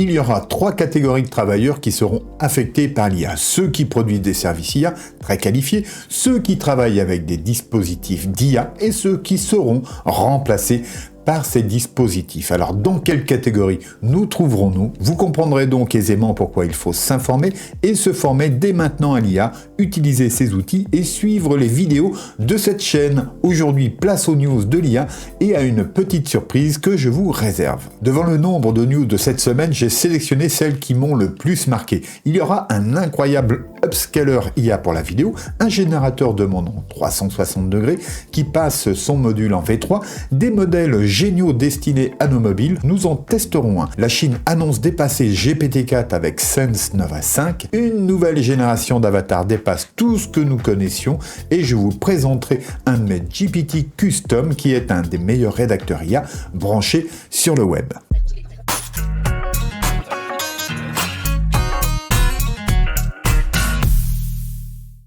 Il y aura 3 catégories de travailleurs qui seront affectés par l'IA. Ceux qui produisent des services IA très qualifiés, ceux qui travaillent avec des dispositifs d'IA et ceux qui seront remplacés par ces dispositifs. Alors, dans quelle catégorie nous trouverons-nous? Vous comprendrez donc aisément pourquoi il faut s'informer et se former dès maintenant à l'IA, utiliser ces outils et suivre les vidéos de cette chaîne. Aujourd'hui, place aux news de l'IA et à une petite surprise que je vous réserve. Devant le nombre de news de cette semaine, j'ai sélectionné celles qui m'ont le plus marqué. Il y aura un incroyable upscaler IA pour la vidéo, un générateur de mon nom 360 degrés qui passe son module en V3, des modèles géniaux destinés à nos mobiles, nous en testerons un. La Chine annonce dépasser GPT-4 avec Sense Nova 5, une nouvelle génération d'avatars dépasse tout ce que nous connaissions et je vous présenterai un de mes GPT Custom qui est un des meilleurs rédacteurs IA branchés sur le web.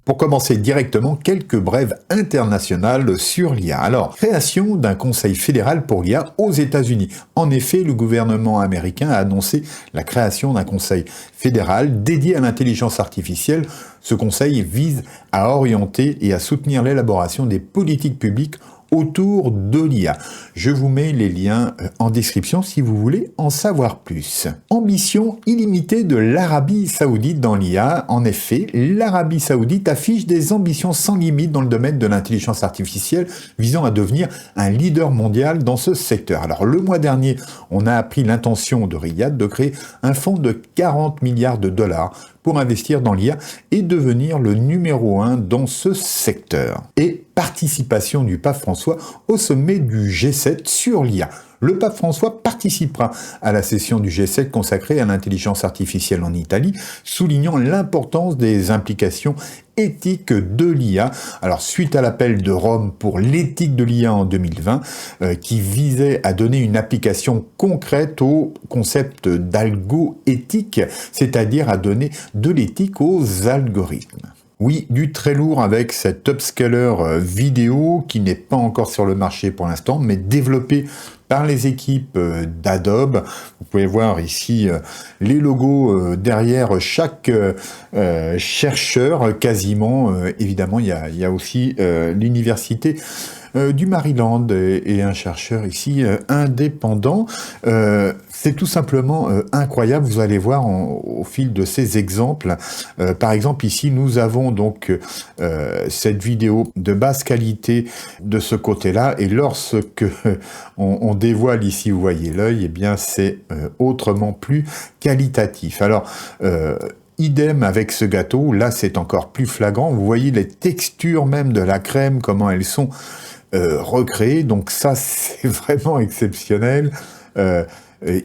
Pour commencer directement, quelques brèves internationales sur l'IA. Alors, création d'un conseil fédéral pour l'IA aux États-Unis. En effet, le gouvernement américain a annoncé la création d'un conseil fédéral dédié à l'intelligence artificielle. Ce conseil vise à orienter et à soutenir l'élaboration des politiques publiques autour de l'IA. Je vous mets les liens en description si vous voulez en savoir plus. Ambition illimitée de l'Arabie Saoudite dans l'IA. En effet, l'Arabie Saoudite affiche des ambitions sans limite dans le domaine de l'intelligence artificielle, visant à devenir un leader mondial dans ce secteur. Alors, le mois dernier, on a appris l'intention de Riyad de créer un fonds de 40 milliards de dollars pour investir dans l'IA et devenir le numéro 1 dans ce secteur. Et participation du pape François au sommet du G7 sur l'IA. Le pape François participera à la session du G7 consacrée à l'intelligence artificielle en Italie, soulignant l'importance des implications éthiques de l'IA. Alors, suite à l'appel de Rome pour l'éthique de l'IA en 2020, qui visait à donner une application concrète au concept d'algo-éthique, c'est-à-dire à donner de l'éthique aux algorithmes. Oui, du très lourd avec cet upscaler vidéo qui n'est pas encore sur le marché pour l'instant, mais développé par les équipes d'Adobe. Vous pouvez voir ici les logos derrière chaque chercheur quasiment. Évidemment, il y a aussi l'université du Maryland et un chercheur ici indépendant. C'est tout simplement incroyable, vous allez voir au fil de ces exemples. Par exemple ici nous avons donc cette vidéo de basse qualité de ce côté-là et lorsque on dévoile ici, vous voyez l'œil, eh bien c'est autrement plus qualitatif. Alors idem avec ce gâteau, là c'est encore plus flagrant, vous voyez les textures même de la crème, comment elles sont recréées, donc ça c'est vraiment exceptionnel.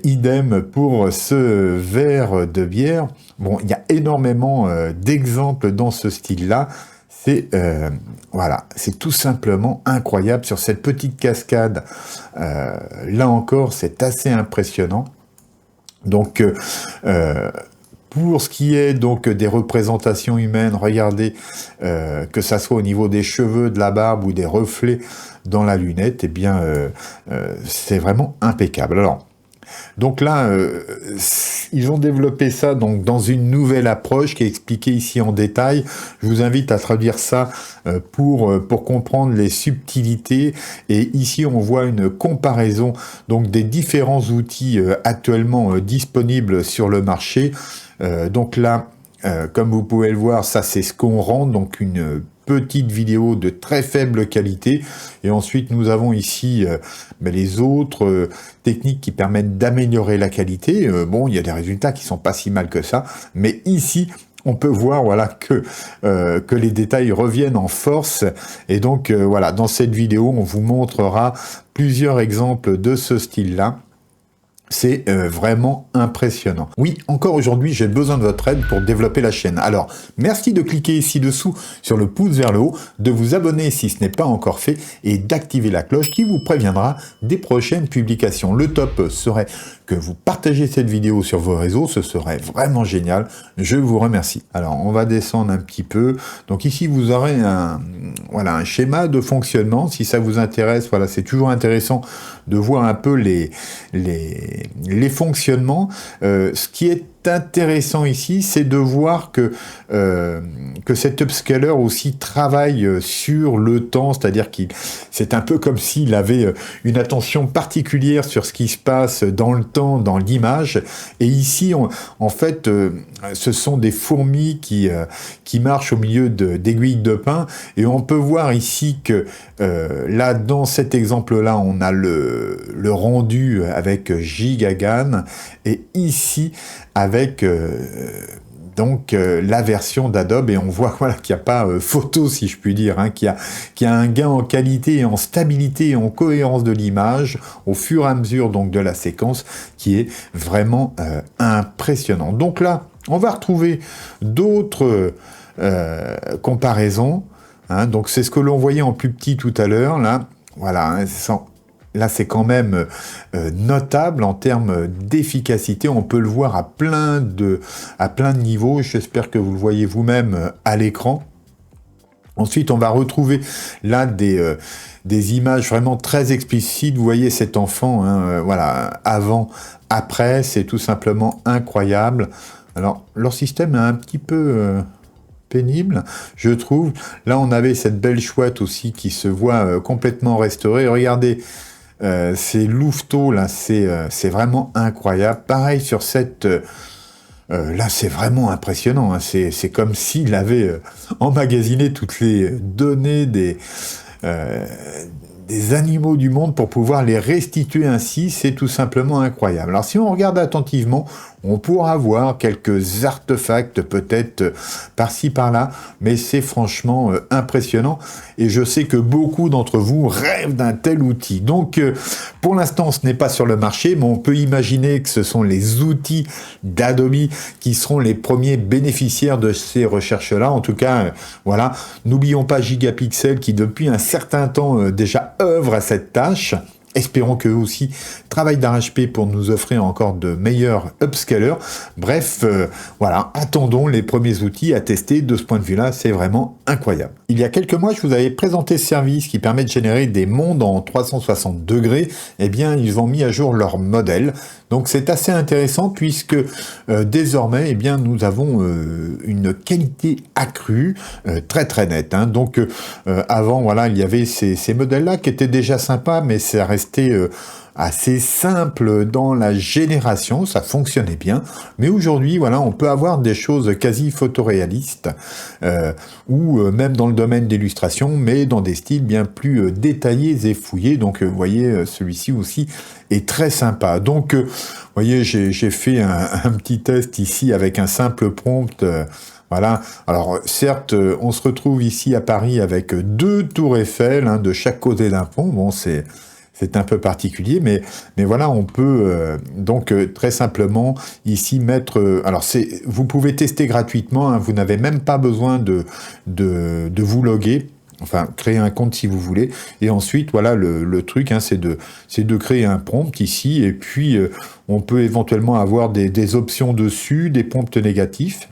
Idem pour ce verre de bière. Bon, il y a énormément d'exemples dans ce style-là. C'est voilà, c'est tout simplement incroyable sur cette petite cascade. Là encore, c'est assez impressionnant. Donc pour ce qui est donc des représentations humaines, regardez, que ça soit au niveau des cheveux, de la barbe ou des reflets dans la lunette, eh bien, c'est vraiment impeccable. Alors, donc là, ils ont développé ça donc dans une nouvelle approche qui est expliquée ici en détail. Je vous invite à traduire ça pour comprendre les subtilités. Et ici, on voit une comparaison donc des différents outils actuellement disponibles sur le marché. Donc là, comme vous pouvez le voir, ça c'est ce qu'on rend, donc une petite vidéo de très faible qualité. Et ensuite, nous avons ici les autres techniques qui permettent d'améliorer la qualité. Bon, il y a des résultats qui sont pas si mal que ça. Mais ici, on peut voir voilà que les détails reviennent en force. Et donc, voilà, dans cette vidéo, on vous montrera plusieurs exemples de ce style-là. C'est vraiment impressionnant. Oui, encore aujourd'hui, j'ai besoin de votre aide pour développer la chaîne. Alors, merci de cliquer ici dessous sur le pouce vers le haut, de vous abonner si ce n'est pas encore fait et d'activer la cloche qui vous préviendra des prochaines publications. Le top serait que vous partagez cette vidéo sur vos réseaux, ce serait vraiment génial. Je vous remercie. Alors, on va descendre un petit peu. Donc ici, vous aurez un schéma de fonctionnement. Si ça vous intéresse, voilà, c'est toujours intéressant de voir un peu les fonctionnements. Ce qui est intéressant ici, c'est de voir que cet upscaler aussi travaille sur le temps, c'est-à-dire c'est un peu comme s'il avait une attention particulière sur ce qui se passe dans le temps, dans l'image. Et ici, en fait, ce sont des fourmis qui marchent au milieu d'aiguilles de pin, et on peut voir ici que là, dans cet exemple-là, on a le rendu avec Gigagan, et ici avec la version d'Adobe, et on voit voilà, qu'il n'y a pas photo, si je puis dire, hein, qu'il y a un gain en qualité, en stabilité et en cohérence de l'image au fur et à mesure donc, de la séquence, qui est vraiment impressionnant. Donc là, on va retrouver d'autres comparaisons. Hein, donc c'est ce que l'on voyait en plus petit tout à l'heure. Là, voilà, hein, là, c'est quand même notable en termes d'efficacité. On peut le voir à plein de niveaux. J'espère que vous le voyez vous-même à l'écran. Ensuite, on va retrouver là des images vraiment très explicites. Vous voyez cet enfant, hein, voilà, avant, après, c'est tout simplement incroyable. Alors, leur système est un petit peu pénible, je trouve. Là, on avait cette belle chouette aussi qui se voit complètement restaurée. Regardez, ces louveteaux là, c'est vraiment incroyable. Pareil sur cette là, c'est vraiment impressionnant. Hein. C'est comme s'il avait emmagasiné toutes les données des animaux du monde pour pouvoir les restituer ainsi. C'est tout simplement incroyable. Alors, si on regarde attentivement, on pourra voir quelques artefacts peut-être par-ci par-là, mais c'est franchement impressionnant, et je sais que beaucoup d'entre vous rêvent d'un tel outil. Donc pour l'instant ce n'est pas sur le marché, mais on peut imaginer que ce sont les outils d'Adobe qui seront les premiers bénéficiaires de ces recherches-là. En tout cas, voilà, n'oublions pas Gigapixel qui depuis un certain temps déjà œuvre à cette tâche. Espérons qu'eux aussi travaillent d'arrache-pied pour nous offrir encore de meilleurs upscalers. Bref, voilà, attendons les premiers outils à tester. De ce point de vue-là, c'est vraiment incroyable. Il y a quelques mois, je vous avais présenté ce service qui permet de générer des mondes en 360 degrés. Eh bien, ils ont mis à jour leur modèle. Donc, c'est assez intéressant puisque désormais, eh bien, nous avons une qualité accrue, très très nette. Hein. Donc, avant, voilà, il y avait ces modèles-là qui étaient déjà sympas, mais ça restait assez simple dans la génération, ça fonctionnait bien, mais aujourd'hui, voilà, on peut avoir des choses quasi photoréalistes, ou même dans le domaine d'illustration, mais dans des styles bien plus détaillés et fouillés. Donc, vous voyez, celui-ci aussi est très sympa. Donc, vous voyez, j'ai fait un petit test ici avec un simple prompt. Voilà. Alors, certes, on se retrouve ici à Paris avec 2 tours Eiffel, hein, de chaque côté d'un pont. Bon, c'est un peu particulier, mais voilà, on peut donc très simplement ici mettre. Alors vous pouvez tester gratuitement, hein, vous n'avez même pas besoin de vous loguer. Enfin, créer un compte si vous voulez. Et ensuite, voilà, le truc, hein, c'est de créer un prompt ici, et puis on peut éventuellement avoir des options dessus, des prompts négatifs.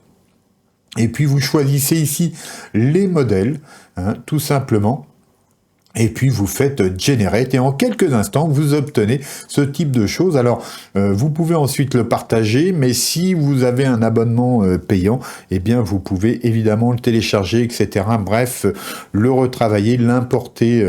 Et puis vous choisissez ici les modèles, hein, tout simplement. Et puis vous faites Generate, et en quelques instants vous obtenez ce type de choses. Alors vous pouvez ensuite le partager, mais si vous avez un abonnement payant, eh bien vous pouvez évidemment le télécharger, etc. Bref, le retravailler, l'importer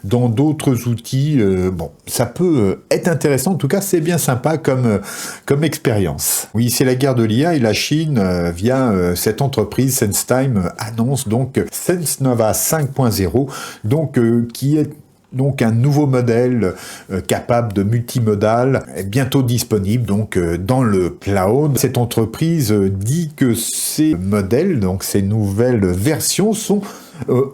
dans d'autres outils. Bon, ça peut être intéressant. En tout cas, c'est bien sympa comme expérience. Oui, c'est la guerre de l'IA, et la Chine, via cette entreprise SenseTime, annonce donc SenseNova 5.0, donc qui est donc un nouveau modèle capable de multimodal, est bientôt disponible donc dans le cloud. Cette entreprise dit que ces modèles, donc ces nouvelles versions, sont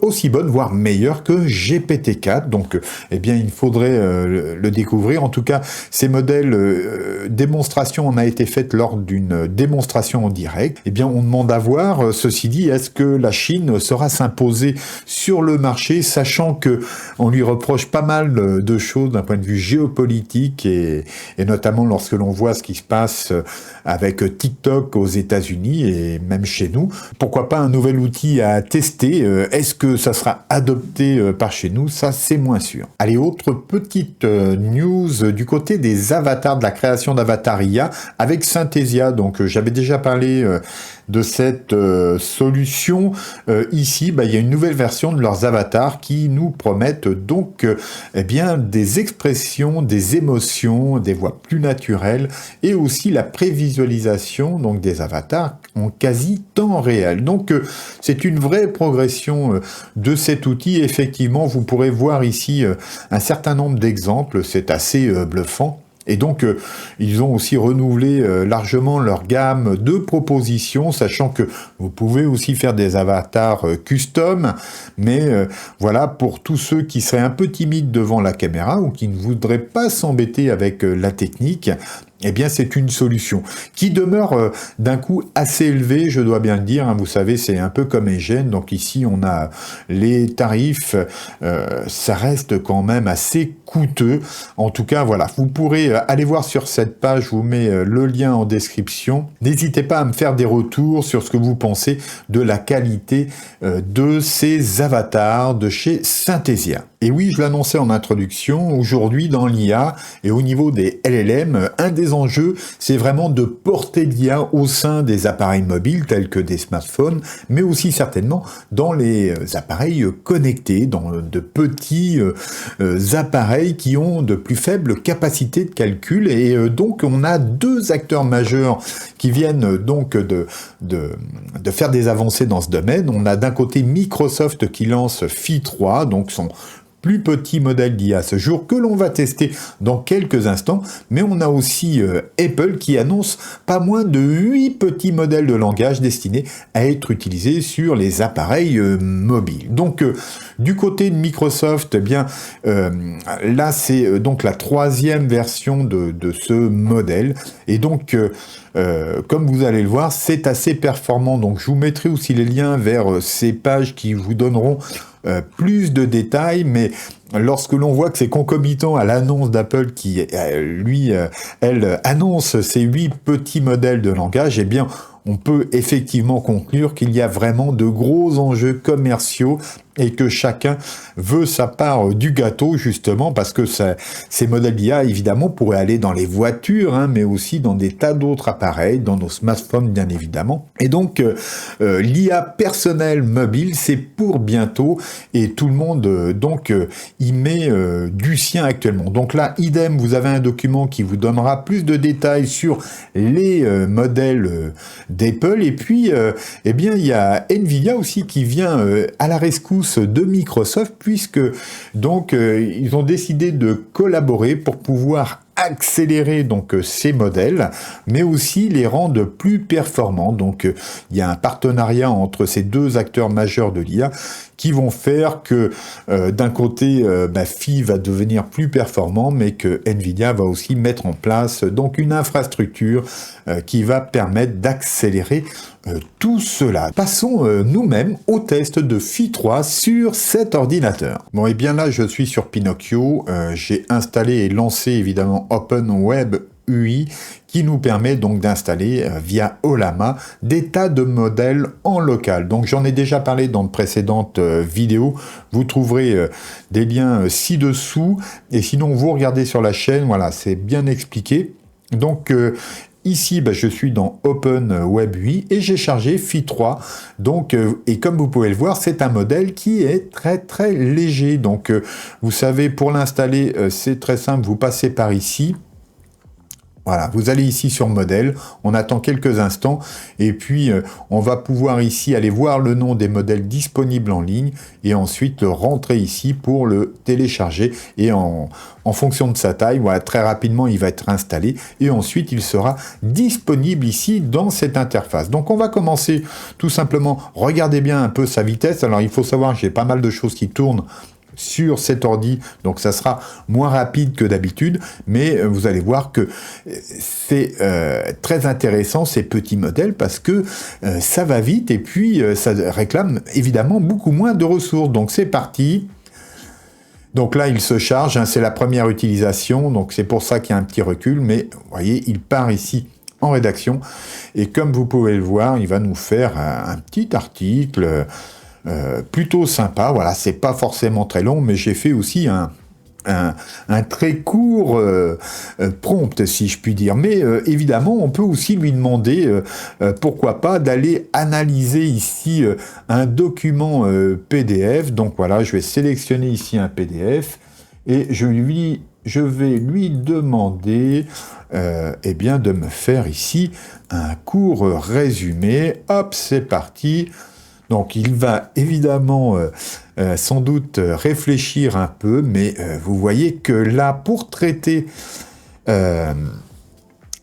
aussi bonnes, voire meilleures que GPT-4. Donc, eh bien, il faudrait le découvrir. En tout cas, ces modèles démonstration en a été faite lors d'une démonstration en direct. Eh bien, on demande à voir. Ceci dit, est-ce que la Chine saura s'imposer sur le marché, sachant que on lui reproche pas mal de choses d'un point de vue géopolitique, et notamment lorsque l'on voit ce qui se passe avec TikTok aux États-Unis et même chez nous. Pourquoi pas un nouvel outil à tester? Est-ce que ça sera adopté par chez nous? Ça, c'est moins sûr. Allez, autre petite news du côté des avatars, de la création d'avatars IA avec Synthesia. Donc, j'avais déjà parlé de cette solution. Ici, il y a une nouvelle version de leurs avatars qui nous promettent donc eh bien, des expressions, des émotions, des voix plus naturelles et aussi la prévisualisation donc, des avatars en quasi temps réel. Donc, c'est une vraie progression de cet outil. Effectivement, vous pourrez voir ici un certain nombre d'exemples. C'est assez bluffant. Et donc, ils ont aussi renouvelé largement leur gamme de propositions, sachant que vous pouvez aussi faire des avatars custom, mais voilà, pour tous ceux qui seraient un peu timides devant la caméra ou qui ne voudraient pas s'embêter avec la technique, eh bien, c'est une solution qui demeure d'un coût assez élevé, je dois bien le dire. Hein, vous savez, c'est un peu comme Engine. Donc ici, on a les tarifs. Ça reste quand même assez coûteux. En tout cas, voilà. Vous pourrez aller voir sur cette page. Je vous mets le lien en description. N'hésitez pas à me faire des retours sur ce que vous pensez de la qualité de ces avatars de chez Synthesia. Et oui, je l'annonçais en introduction, aujourd'hui dans l'IA et au niveau des LLM, un des enjeux, c'est vraiment de porter l'IA au sein des appareils mobiles tels que des smartphones, mais aussi certainement dans les appareils connectés, dans de petits appareils qui ont de plus faibles capacités de calcul. Et donc, on a deux acteurs majeurs qui viennent donc de faire des avancées dans ce domaine. On a d'un côté Microsoft qui lance Phi 3, donc son plus petit modèle d'IA à ce jour, que l'on va tester dans quelques instants, mais on a aussi Apple qui annonce pas moins de 8 petits modèles de langage destinés à être utilisés sur les appareils mobiles. Donc, du côté de Microsoft, eh bien, là, c'est donc la troisième version de ce modèle, et donc, comme vous allez le voir, c'est assez performant. Donc, je vous mettrai aussi les liens vers ces pages qui vous donneront plus de détails, mais lorsque l'on voit que c'est concomitant à l'annonce d'Apple qui, elle annonce ces 8 petits modèles de langage, eh bien, on peut effectivement conclure qu'il y a vraiment de gros enjeux commerciaux et que chacun veut sa part du gâteau, justement, parce que ces modèles d'IA, évidemment, pourraient aller dans les voitures, hein, mais aussi dans des tas d'autres appareils, dans nos smartphones, bien évidemment. Et donc, l'IA personnelle mobile, c'est pour bientôt, et tout le monde, y met du sien actuellement. Donc là, idem, vous avez un document qui vous donnera plus de détails sur les modèles d'Apple, et puis, eh bien, il y a Nvidia aussi qui vient à la rescousse de Microsoft, puisque donc ils ont décidé de collaborer pour pouvoir accélérer donc ces modèles, mais aussi les rendre plus performants. Donc il y a un partenariat entre ces deux acteurs majeurs de l'IA qui vont faire que d'un côté Phi va devenir plus performant, mais que Nvidia va aussi mettre en place donc une infrastructure qui va permettre d'accélérer tout cela. Passons nous-mêmes au test de Phi 3 sur cet ordinateur. Bon, et bien là, je suis sur Pinocchio. J'ai installé et lancé évidemment OpenWeb UI qui nous permet donc d'installer via Ollama des tas de modèles en local. Donc j'en ai déjà parlé dans de précédentes vidéos. Vous trouverez des liens ci-dessous. Et sinon, vous regardez sur la chaîne, voilà, c'est bien expliqué. Donc ici, je suis dans OpenWeb UI et j'ai chargé Phi 3. Donc, et comme vous pouvez le voir, c'est un modèle qui est très très léger. Donc, vous savez, pour l'installer, c'est très simple. Vous passez par ici. Voilà, vous allez ici sur modèle, on attend quelques instants et puis on va pouvoir ici aller voir le nom des modèles disponibles en ligne et ensuite rentrer ici pour le télécharger et en fonction de sa taille, voilà, très rapidement il va être installé et ensuite il sera disponible ici dans cette interface. Donc on va commencer tout simplement, regardez bien un peu sa vitesse. Alors il faut savoir que j'ai pas mal de choses qui tournent sur cet ordi, donc ça sera moins rapide que d'habitude, mais vous allez voir que c'est très intéressant ces petits modèles parce que ça va vite et puis ça réclame évidemment beaucoup moins de ressources. Donc c'est parti. Donc là, il se charge, hein, c'est la première utilisation, donc c'est pour ça qu'il y a un petit recul, mais vous voyez, il part ici en rédaction et comme vous pouvez le voir, il va nous faire un petit article plutôt sympa. Voilà, c'est pas forcément très long, mais j'ai fait aussi un très court prompt, si je puis dire. Mais évidemment, on peut aussi lui demander, pourquoi pas, d'aller analyser ici un document PDF. Donc voilà, je vais sélectionner ici un PDF et je vais lui demander eh bien, de me faire ici un court résumé. Hop, c'est parti. Donc il va évidemment sans doute réfléchir un peu, mais vous voyez que là, pour traiter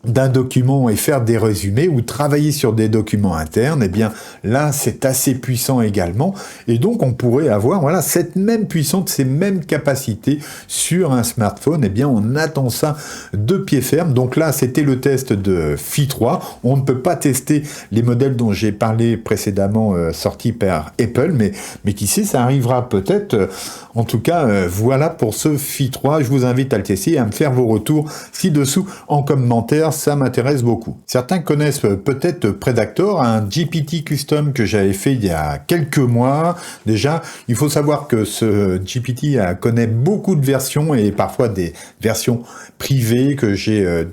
d'un document et faire des résumés ou travailler sur des documents internes, eh bien là c'est assez puissant également, et donc on pourrait avoir voilà cette même puissance, ces mêmes capacités sur un smartphone. Eh bien on attend ça de pied ferme. Donc là c'était le test de Phi 3, on ne peut pas tester les modèles dont j'ai parlé précédemment sortis par Apple, mais qui sait, ça arrivera peut-être. En tout cas voilà pour ce Phi 3, je vous invite à le tester et à me faire vos retours ci-dessous en commentaire. Ça m'intéresse beaucoup. Certains connaissent peut-être Predator, un GPT custom que j'avais fait il y a quelques mois. Déjà, il faut savoir que ce GPT connaît beaucoup de versions et parfois des versions privées que j'ai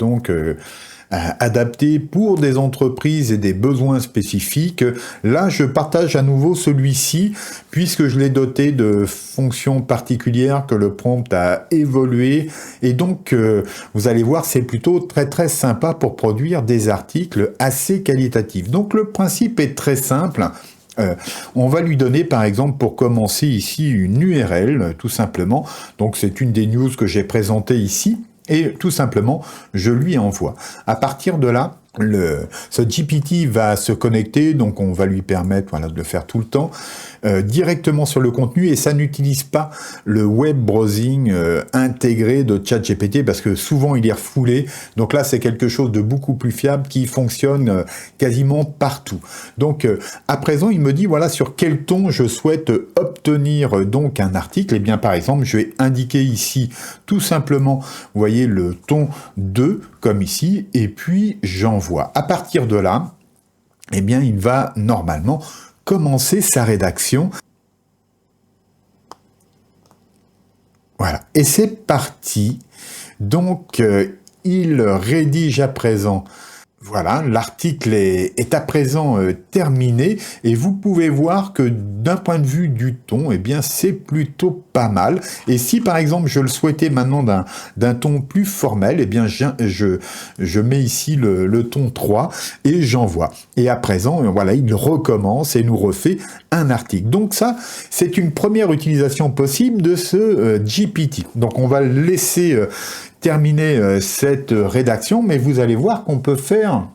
adapté pour des entreprises et des besoins spécifiques. Là, je partage à nouveau celui-ci, puisque je l'ai doté de fonctions particulières, que le prompt a évolué, et donc vous allez voir, c'est plutôt très très sympa pour produire des articles assez qualitatifs. Donc le principe est très simple. On va lui donner par exemple pour commencer ici une URL tout simplement. Donc c'est une des news que j'ai présentées ici. Et tout simplement, je lui envoie. À partir de là, ce GPT va se connecter, donc on va lui permettre voilà, de le faire tout le temps, directement sur le contenu, et ça n'utilise pas le web browsing intégré de ChatGPT, parce que souvent il est refoulé. Donc là, c'est quelque chose de beaucoup plus fiable qui fonctionne quasiment partout. Donc à présent, il me dit voilà sur quel ton je souhaite obtenir donc un article. Et bien par exemple, je vais indiquer ici tout simplement, vous voyez, le ton 2, comme ici, et puis j'envoie. À partir de là, eh bien, il va normalement commencer sa rédaction. Voilà, et c'est parti. Donc, il rédige à présent. Voilà, l'article est à présent terminé, et vous pouvez voir que d'un point de vue du ton, eh bien c'est plutôt pas mal. Et si par exemple je le souhaitais maintenant d'un ton plus formel, eh bien je mets ici le ton 3 et j'envoie. Et à présent, voilà, il recommence et nous refait un article. Donc ça, c'est une première utilisation possible de ce GPT. Donc on va le laisser terminer cette rédaction, mais vous allez voir qu'on peut faire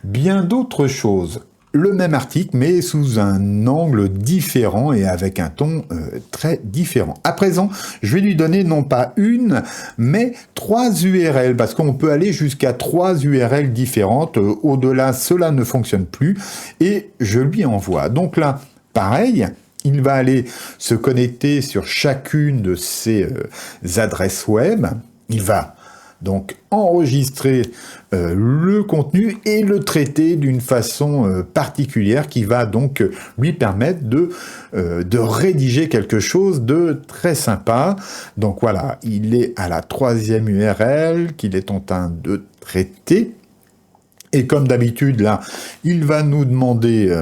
bien d'autres choses. Le même article, mais sous un angle différent et avec un ton très différent. À présent, je vais lui donner non pas une, mais 3 URL, parce qu'on peut aller jusqu'à 3 URL différentes. Au-delà, cela ne fonctionne plus, et je lui envoie. Donc là, pareil, il va aller se connecter sur chacune de ces adresses web. Il va donc enregistrer le contenu et le traiter d'une façon particulière qui va donc lui permettre de rédiger quelque chose de très sympa. Donc voilà, il est à la 3e URL qu'il est en train de traiter. Et comme d'habitude, là, il va nous demander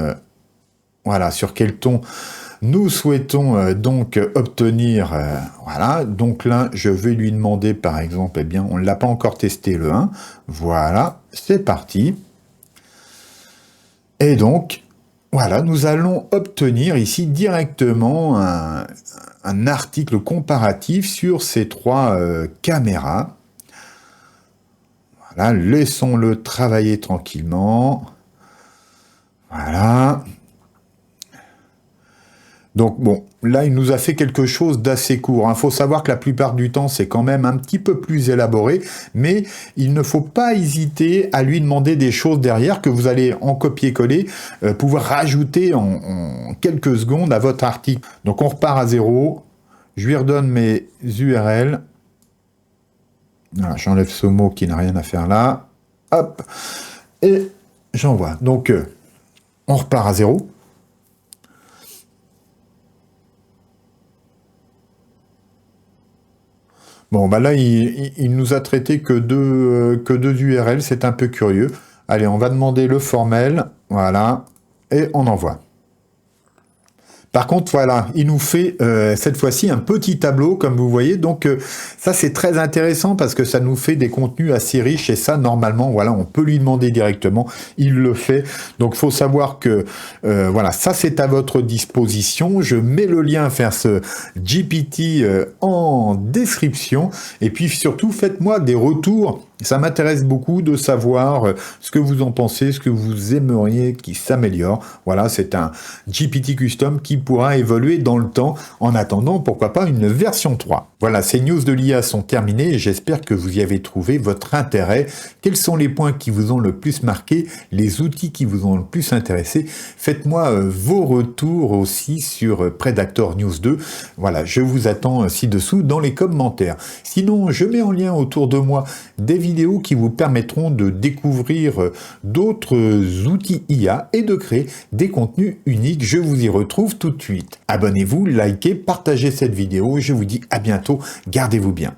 voilà, sur quel ton nous souhaitons donc obtenir, voilà, donc là, je vais lui demander, par exemple, eh bien, on ne l'a pas encore testé le 1, voilà, c'est parti. Et donc, voilà, nous allons obtenir ici directement un article comparatif sur ces 3 caméras. Voilà, laissons-le travailler tranquillement. Voilà. Donc bon, là, il nous a fait quelque chose d'assez court. Il faut savoir que la plupart du temps, c'est quand même un petit peu plus élaboré, mais il ne faut pas hésiter à lui demander des choses derrière que vous allez en copier-coller, pouvoir rajouter en quelques secondes à votre article. Donc on repart à 0, je lui redonne mes URL. Voilà, j'enlève ce mot qui n'a rien à faire là. Hop, et j'envoie. Donc on repart à 0. Bon, bah là, il nous a traité que deux URL, c'est un peu curieux. Allez, on va demander le formel, voilà, et on envoie. Par contre, voilà, il nous fait cette fois-ci un petit tableau, comme vous voyez. Donc, ça, c'est très intéressant parce que ça nous fait des contenus assez riches. Et ça, normalement, voilà, on peut lui demander directement. Il le fait. Donc, il faut savoir que, voilà, ça, c'est à votre disposition. Je mets le lien vers ce GPT en description. Et puis, surtout, faites-moi des retours. Ça m'intéresse beaucoup de savoir ce que vous en pensez, ce que vous aimeriez qui s'améliore. Voilà, c'est un GPT Custom qui pourra évoluer dans le temps en attendant, pourquoi pas, une version 3. Voilà, ces news de l'IA sont terminées et j'espère que vous y avez trouvé votre intérêt. Quels sont les points qui vous ont le plus marqué, les outils qui vous ont le plus intéressé? Faites-moi vos retours aussi sur Predator News 2. Voilà, je vous attends ci-dessous dans les commentaires. Sinon, je mets en lien autour de moi des vidéos qui vous permettront de découvrir d'autres outils IA et de créer des contenus uniques. Je vous y retrouve tout de suite. Abonnez-vous, likez, partagez cette vidéo. Je vous dis à bientôt. Gardez-vous bien.